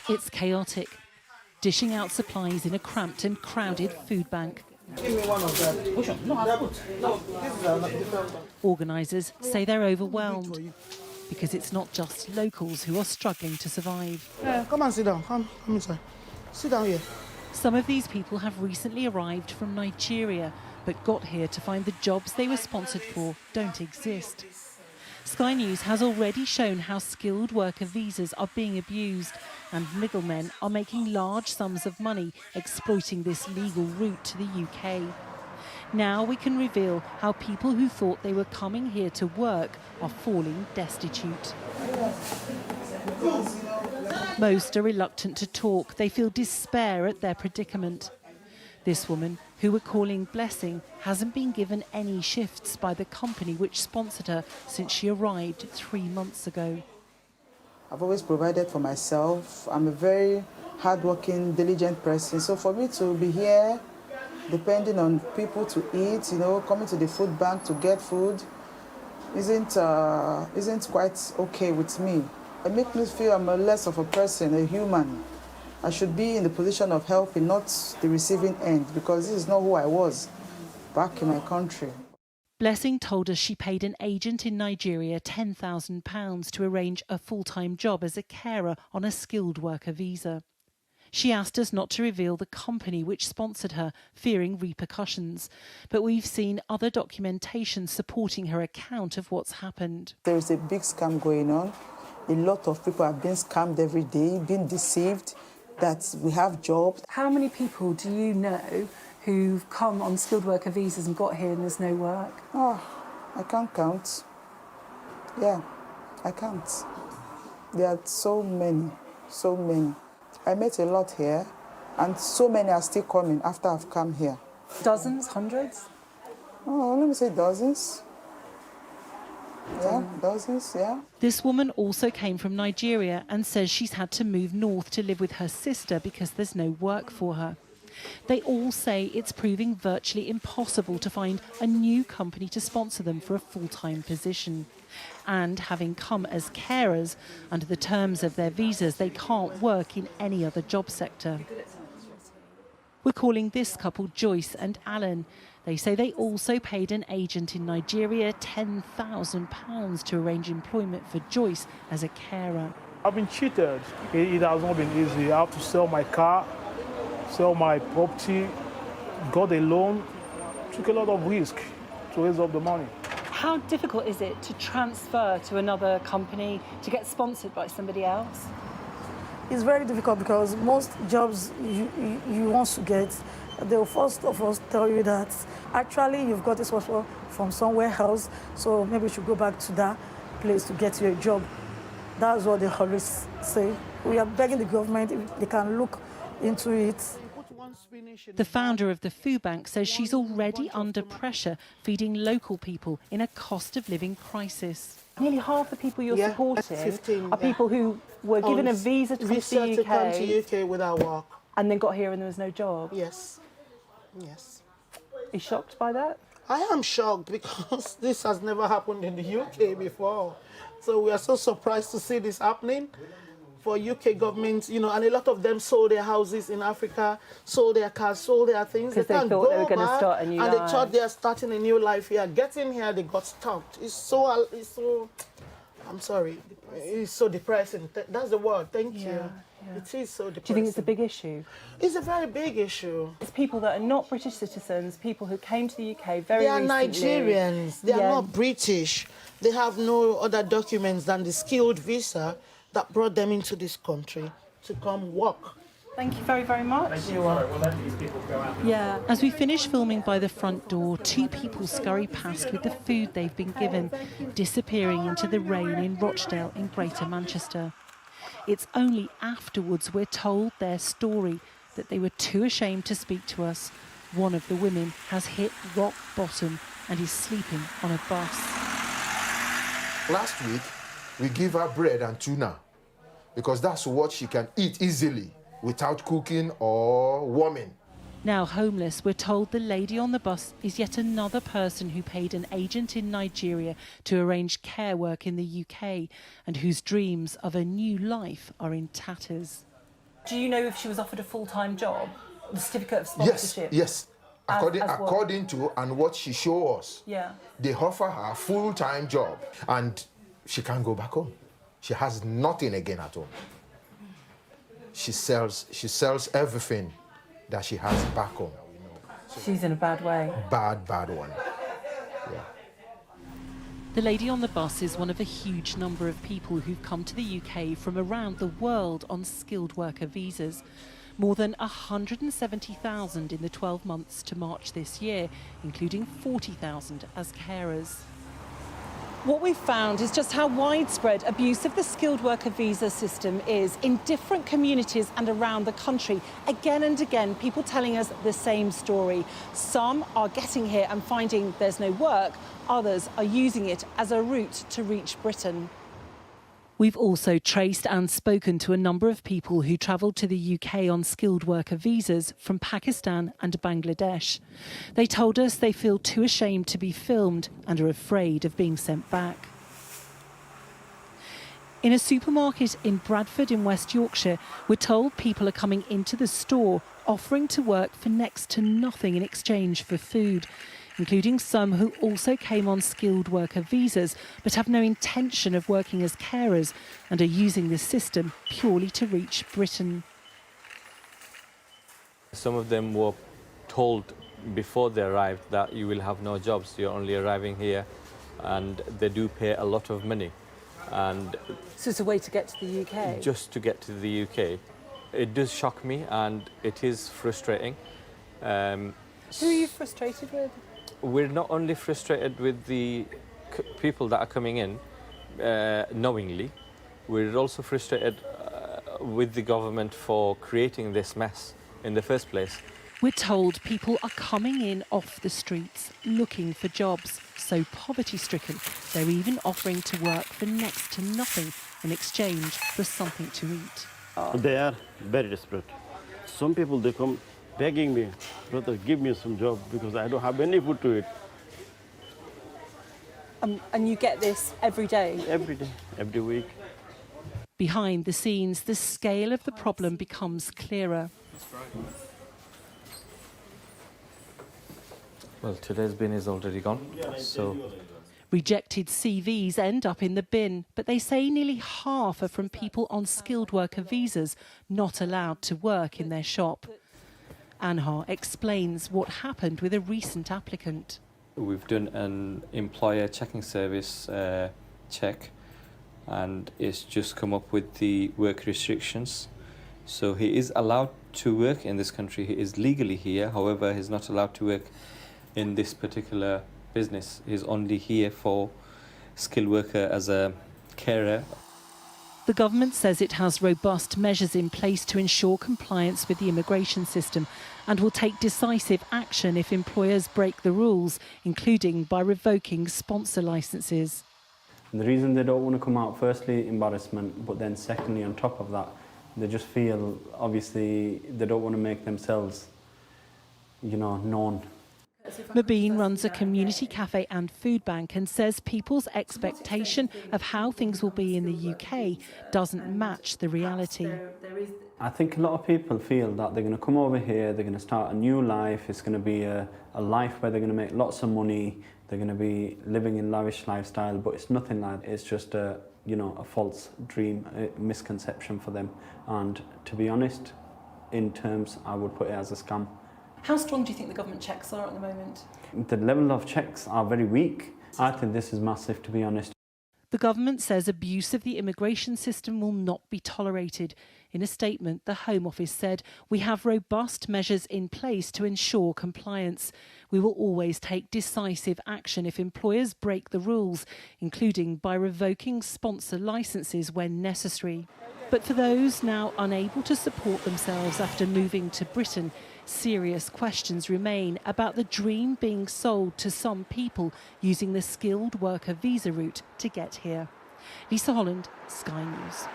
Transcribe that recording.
It's chaotic, dishing out supplies in a cramped and crowded food bank. Give me one of that. No, this is a different one. Organisers say they're overwhelmed because it's not just locals who are struggling to survive. Yeah, come and sit down. Come inside. Sit down here. Some of these people have recently arrived from Nigeria, but got here to find the jobs they were sponsored for don't exist. Sky News has already shown how skilled worker visas are being abused, and middlemen are making large sums of money exploiting this legal route to the UK. Now we can reveal how people who thought they were coming here to work are falling destitute. Most are reluctant to talk. They feel despair at their predicament. This woman, who we're calling Blessing, hasn't been given any shifts by the company which sponsored her since she arrived 3 months ago. I've always provided for myself. I'm a very hardworking, diligent person. So for me to be here, depending on people to eat, coming to the food bank to get food, isn't quite okay with me. It makes me feel I'm less of a person, a human. I should be in the position of helping, not the receiving end, because this is not who I was back in my country. Blessing told us she paid an agent in Nigeria £10,000 to arrange a full-time job as a carer on a skilled worker visa. She asked us not to reveal the company which sponsored her, fearing repercussions. But we've seen other documentation supporting her account of what's happened. There is a big scam going on. A lot of people are being scammed every day, being deceived that we have jobs. How many people do you know who've come on skilled worker visas and got here and there's no work? Oh, I can't count. Yeah, I can't. There are so many. I met a lot here, and so many are still coming after I've come here. Dozens, hundreds? Oh, let me say dozens. Yeah, dozens, yeah. This woman also came from Nigeria and says she's had to move north to live with her sister because there's no work for her. They all say it's proving virtually impossible to find a new company to sponsor them for a full-time position. And having come as carers, under the terms of their visas, they can't work in any other job sector. We're calling this couple Joyce and Alan. They say they also paid an agent in Nigeria £10,000 to arrange employment for Joyce as a carer. I've been cheated. It has not been easy. I have to sell my car, sell my property, got a loan, took a lot of risk to raise up the money. How difficult is it to transfer to another company, to get sponsored by somebody else? It's very difficult because most jobs you want to get, they'll first of all tell you that actually you've got this sponsor from somewhere else, so maybe you should go back to that place to get your job. That's what they always say. We are begging the government if they can look into it. The founder of the food bank says she's already under pressure feeding local people in a cost of living crisis. Nearly half the people you're supporting 15, are people who were given a visa to come to the come to UK without work. and then got here and there was no job. Yes. Are you shocked by that? I am shocked because this has never happened in the UK before. So we are so surprised to see this happening for UK government, and a lot of them sold their houses in Africa, sold their cars, sold their things. Because they thought they were going to start a new life. And they thought they are starting a new life here. Getting here, they got stopped. It's so, I'm sorry, it's so depressing. That's the word, thank you. Yeah. It is so depressing. Do you think it's a big issue? It's a very big issue. It's people that are not British citizens, people who came to the UK very They are recently. Nigerians. They are not British. They have no other documents than the skilled visa that brought them into this country to come work. Thank you very, very much. Thank you. We'll let these people go out. Yeah. As we finish filming by the front door, 2 people scurry past with the food they've been given, disappearing into the rain in Rochdale in Greater Manchester. It's only afterwards we're told their story, that they were too ashamed to speak to us. One of the women has hit rock bottom and is sleeping on a bus. Last week, we give her bread and tuna because that's what she can eat easily without cooking or warming. Now homeless, we're told the lady on the bus is yet another person who paid an agent in Nigeria to arrange care work in the UK and whose dreams of a new life are in tatters. Do you know if she was offered a full-time job? The certificate of Yes, sponsorship? yes. As what? According to and what she showed us, Yeah. they offer her a full-time job and she can't go back home. She has nothing again at home. She sells everything that she has back home. She's in a bad way. Bad one. Yeah. The lady on the bus is one of a huge number of people who've come to the UK from around the world on skilled worker visas. More than 170,000 in the 12 months to March this year, including 40,000 as carers. What we've found is just how widespread abuse of the skilled worker visa system is in different communities and around the country. Again and again, people telling us the same story. Some are getting here and finding there's no work. Others are using it as a route to reach Britain. We've also traced and spoken to a number of people who travelled to the UK on skilled worker visas from Pakistan and Bangladesh. They told us they feel too ashamed to be filmed and are afraid of being sent back. In a supermarket in Bradford in West Yorkshire, we're told people are coming into the store offering to work for next to nothing in exchange for food, including some who also came on skilled worker visas but have no intention of working as carers and are using this system purely to reach Britain. Some of them were told before they arrived that you will have no jobs, you're only arriving here, and they do pay a lot of money. And So it's a way to get to the UK? just to get to the UK. It does shock me and it is frustrating. Who are you frustrated with? We're not only frustrated with the people that are coming in knowingly, we're also frustrated with the government for creating this mess in the first place. We're told people are coming in off the streets looking for jobs, so poverty-stricken they're even offering to work for next to nothing in exchange for something to eat. They are very desperate. Some people, they come begging me, brother, give me some job because I don't have any food to eat. And you get this every day? Every day, every week. Behind the scenes, the scale of the problem becomes clearer. Well, today's bin is already gone, so Rejected CVs end up in the bin, but they say nearly half are from people on skilled worker visas not allowed to work in their shop. Anhar explains what happened with a recent applicant. we've done an employer checking service check, and it's just come up with the work restrictions. So he is allowed to work in this country, he is legally here, however he's not allowed to work in this particular business. He's only here for skilled worker as a carer. The government says it has robust measures in place to ensure compliance with the immigration system and will take decisive action if employers break the rules, including by revoking sponsor licences. And the reason they don't want to come out, firstly, embarrassment, but then secondly, on top of that, they just feel, obviously, they don't want to make themselves, known. Mobeen runs a community cafe and food bank and says people's expectation of how things will be in the UK doesn't match the reality. I think a lot of people feel that they're going to come over here, they're going to start a new life, it's going to be a life where they're going to make lots of money, they're going to be living in lavish lifestyle, but it's nothing like that. It's just a false dream, a misconception for them. And to be honest, in terms, I would put it as a scam. How strong do you think the government checks are at the moment? The level of checks are very weak. I think this is massive, to be honest. The government says abuse of the immigration system will not be tolerated. In a statement, the Home Office said, "We have robust measures in place to ensure compliance. We will always take decisive action if employers break the rules, including by revoking sponsor licences when necessary." But for those now unable to support themselves after moving to Britain, serious questions remain about the dream being sold to some people using the skilled worker visa route to get here. Lisa Holland, Sky News.